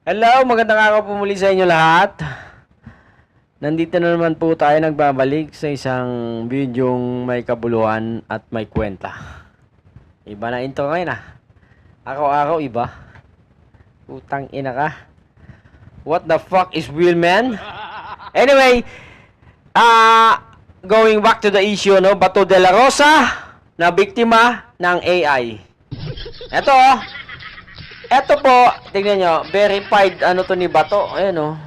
Hello, magandang araw po muli sa inyo lahat. Nandito na naman po tayo nagbabalik sa isang bidyong may kabuluhan at may kwenta. Iba na intro ngayon ah. Araw-araw iba. Utang ina ka. What the fuck is real man? Anyway, going back to the issue, no? Bato de la Rosa na biktima ng AI. Eto po, tingnan nyo, verified ano to ni Bato. Ayan o.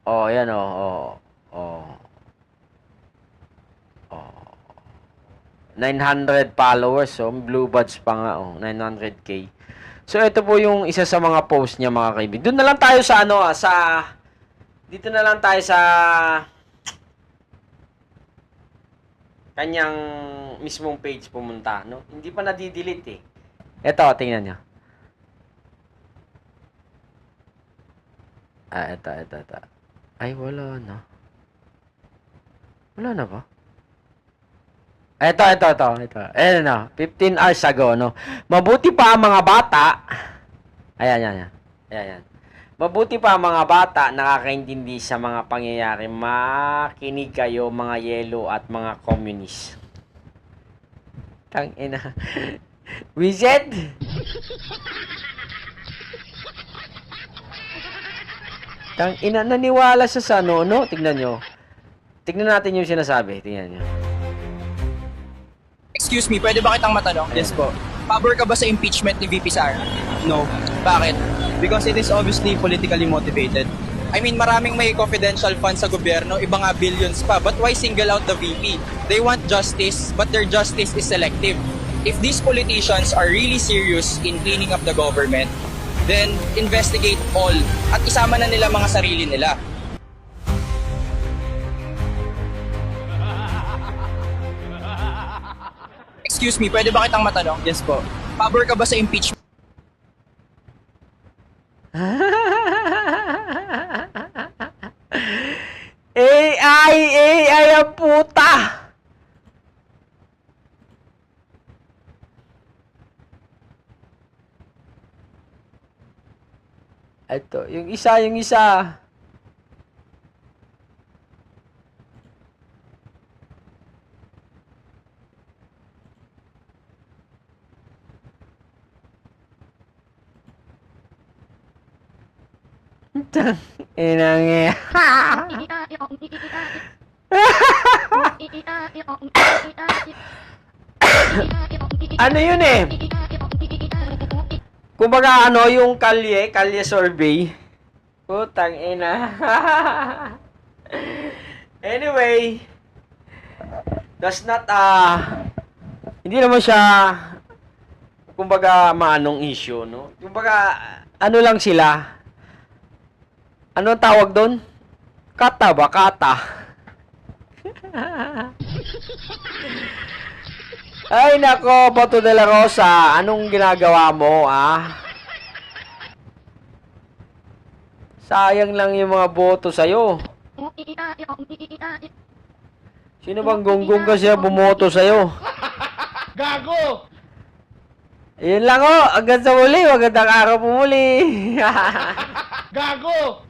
Ayan o. 900 followers, so blue badge pa nga, 900k. So, ito po yung isa sa mga post niya, mga kaibigan. Doon na lang tayo sa dito na lang tayo sa kanyang mismong page pumunta, no? Hindi pa nadi-delete eh. Ito, tingnan nyo. Ito. Ay, wala na. Wala na ba? Ito. Ayan na, 15 hours ago, no? Mabuti pa ang mga bata. Ayan. Mabuti pa ang mga bata nakakaintindi sa mga pangyayari. Makinig kayo, mga yelo at mga communist. Tangina. Wizard? Tangina, naniwala siya sa no? Tignan nyo. Tignan natin yung sinasabi. Tignan nyo. Excuse me, pwede ba kitang matanong? Yes po. Pabor ka ba sa impeachment ni VP Sara? No. Bakit? Because it is obviously politically motivated. I mean, maraming may confidential funds sa gobyerno, iba nga billions pa. But why single out the VP? They want justice, but their justice is selective. If these politicians are really serious in cleaning up the government, then investigate all at isama na nila mga sarili nila. Excuse me, pwede ba kitang matanong? Yes po. Pabor ka ba sa impeachment? AI ang puta! Ito, yung isa. Inang ano yun eh? Kumbaga yung kalye survey. Putang ina. Anyway, that's not hindi naman siya kumbaga maanong issue, no? Kumbaga ano lang sila. Ano tawag doon? Kata ba? Kata. Ay nako, Bato de la Rosa, anong ginagawa mo, Sayang lang yung mga boto sa'yo. Sino bang gunggong kasi bumoto sa'yo? Gago! Yun lang hanggang sa muli, magandang araw po muli. Gago!